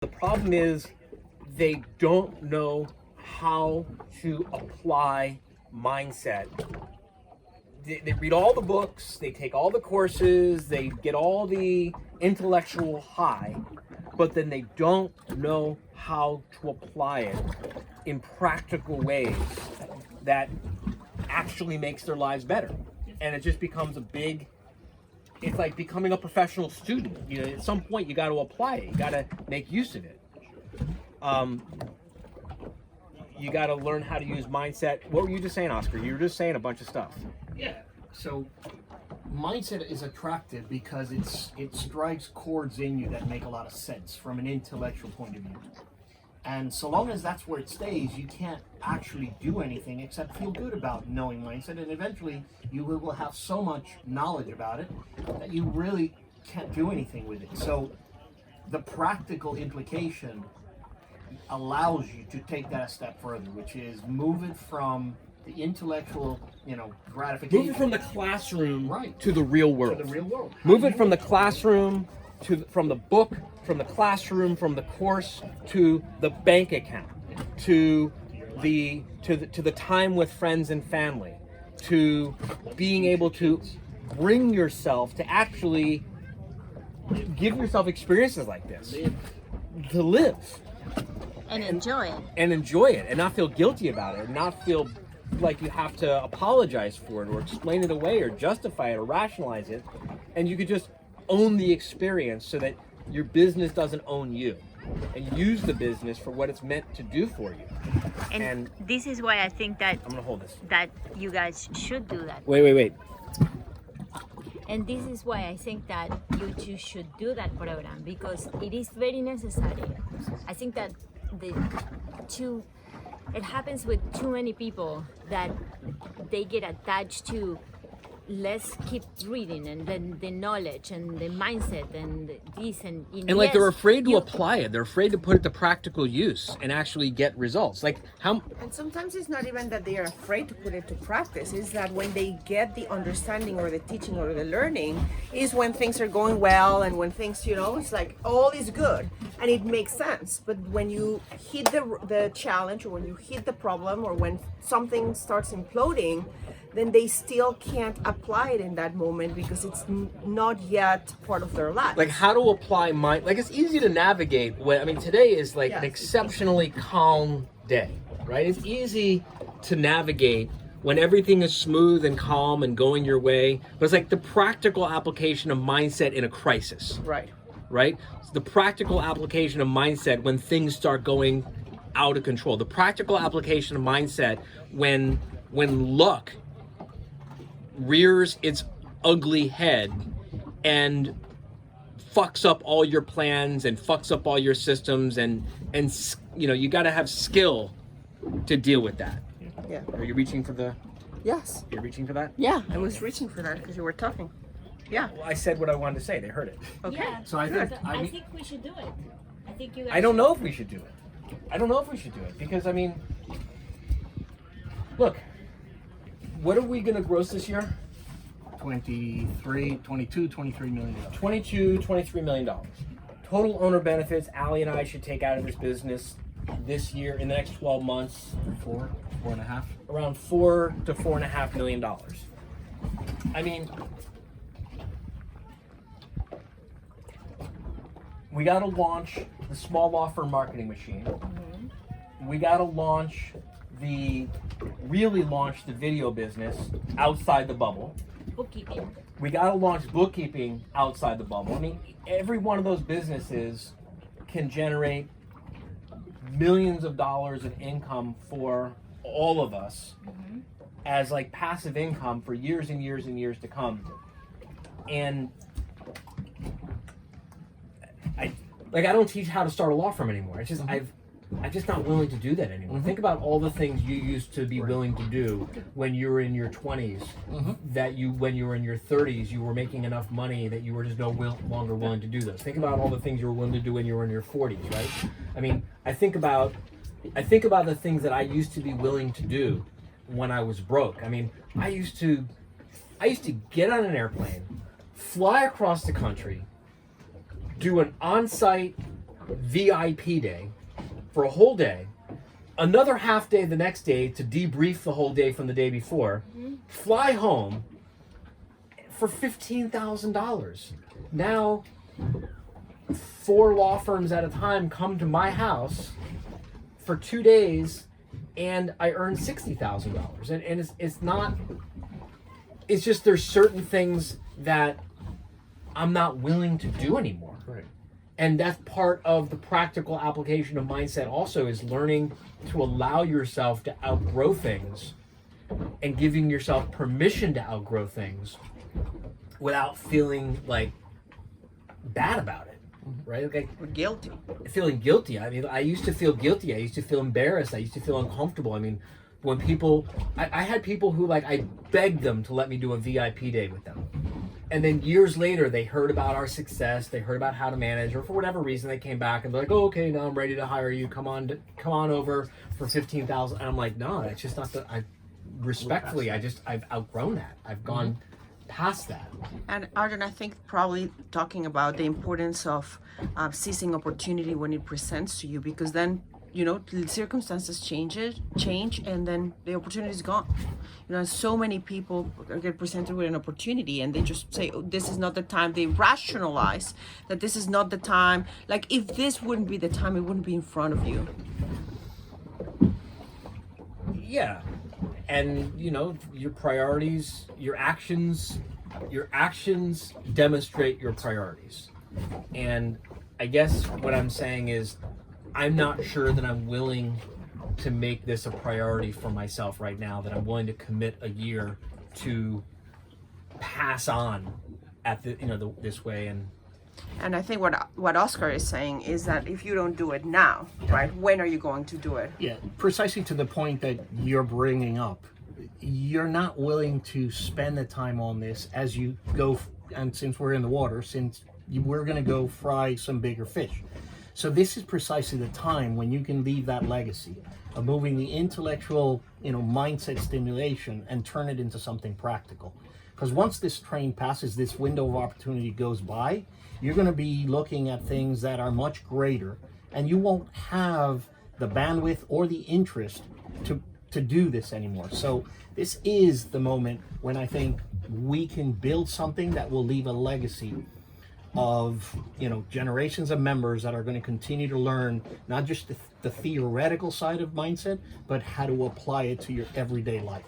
The problem is they don't know how to apply mindset. They read all the books, they take all the courses, they get all the intellectual high, but then they don't know how to apply it in practical ways that actually makes their lives better. And it just becomes it's like becoming a professional student. You know, at some point you got to apply it. You got to make use of it. You got to learn how to use mindset. What were you just saying, Oscar? You were just saying a bunch of stuff. Yeah. So mindset is attractive because it strikes chords in you that make a lot of sense from an intellectual point of view. And so long as that's where it stays, you can't actually do anything except feel good about knowing mindset. And eventually you will have so much knowledge about it that you really can't do anything with it. So the practical implication allows you to take that a step further, which is move it from the intellectual, gratification. Move it from the classroom Right. to the real world. To the real world. Move it from the classroom from the book, from the classroom, from the course to the bank account, to the time with friends and family, to being able to bring yourself to actually give yourself experiences like this, to live And enjoy it. and enjoy it, and not feel guilty about it, and not feel like you have to apologize for it or explain it away or justify it or rationalize it, and you could just own the experience so that your business doesn't own you, and use the business for what it's meant to do for you. And this is why I think that I'm gonna hold this. that you guys should do that. Wait. And this is why I think that you two should do that program, because it is very necessary. I think that it happens with too many people that they get attached to let's keep reading and then the knowledge and the mindset and this and Like yes, they're afraid to apply it. They're afraid to put it to practical use and actually get results. Like how? And sometimes it's not even that they are afraid to put it to practice. It's that when they get the understanding or the teaching or the learning is when things are going well and when things, it's like all is good and it makes sense. But when you hit the challenge or when you hit the problem or when something starts imploding, then they still can't apply it in that moment because it's not yet part of their life. Like how to apply it's easy to navigate today is like an exceptionally calm day, right? It's easy to navigate when everything is smooth and calm and going your way, but it's like the practical application of mindset in a crisis. Right? It's the practical application of mindset when things start going out of control. The practical application of mindset when luck rears its ugly head and fucks up all your plans and fucks up all your systems and you got to have skill to deal with that. Yeah. Are you reaching for the? Yes. You're reaching for that? Yeah, I was reaching for that because you were talking. Yeah. Well, I said what I wanted to say. They heard it. Okay. Yeah, So I think I think we should do it. I think you guys I don't know if we should do it. I don't know if we should do it because look, what are we going to gross this year? 23 million. $23 million. Total owner benefits Allie and I should take out of this business this year in the next 12 months. 4.5. Around $4 to $4.5 million. We got to launch the small law firm marketing machine. We got to really launch the video business outside the bubble. bookkeeping. We got to launch bookkeeping outside the bubble. Every one of those businesses can generate millions of dollars of income for all of us as like passive income for years and years and years to come. And I don't teach how to start a law firm anymore. It's just I'm just not willing to do that anymore. Think about all the things you used to be willing to do when you were in your 20s, that when you were in your 30s, you were making enough money that you were just no longer willing to do those. Think about all the things you were willing to do when you were in your 40s, right? I think about the things that I used to be willing to do when I was broke. I used to get on an airplane, fly across the country, do an on-site VIP day for a whole day, another half day the next day to debrief the whole day from the day before, fly home for $15,000. Now, 4 law firms at a time come to my house for 2 days, and I earn $60,000. And it's not, it's just there's certain things that I'm not willing to do anymore. Right. And that's part of the practical application of mindset also, is learning to allow yourself to outgrow things and giving yourself permission to outgrow things without feeling like bad about it, right? Like We're guilty. feeling guilty. I mean, I used to feel guilty. I used to feel embarrassed. I used to feel uncomfortable. I mean, when people, I had people who, like, I begged them to let me do a VIP day with them. And then years later, they heard about our success. They heard about how to manage, or for whatever reason, they came back and they're like, "Oh, okay, now I'm ready to hire you. Come on over for $15,000." And I'm like, "No, that's just not the." Respectfully, I've outgrown that. I've gone past that. And RJon, I think probably talking about the importance of seizing opportunity when it presents to you, because then, you know, the circumstances change, and then the opportunity is gone. You know, so many people get presented with an opportunity and they just say, oh, this is not the time. They rationalize that this is not the time. Like, if this wouldn't be the time, it wouldn't be in front of you. Yeah. And, you know, your priorities, your actions demonstrate your priorities. And I guess what I'm saying is, I'm not sure that I'm willing to make this a priority for myself right now, that I'm willing to commit a year to pass on at the, you know, this way. And I think what Oscar is saying is that if you don't do it now, right, when are you going to do it? Yeah, precisely to the point that you're bringing up. You're not willing to spend the time on this as you go, and since we're in the water, we're going to go fry some bigger fish. So this is precisely the time when you can leave that legacy of moving the intellectual, you know, mindset stimulation and turn it into something practical. Because once this train passes, this window of opportunity goes by, you're going to be looking at things that are much greater, and you won't have the bandwidth or the interest to do this anymore. So this is the moment when I think we can build something that will leave a legacy of, you know, generations of members that are going to continue to learn not just the theoretical side of mindset, but how to apply it to your everyday life.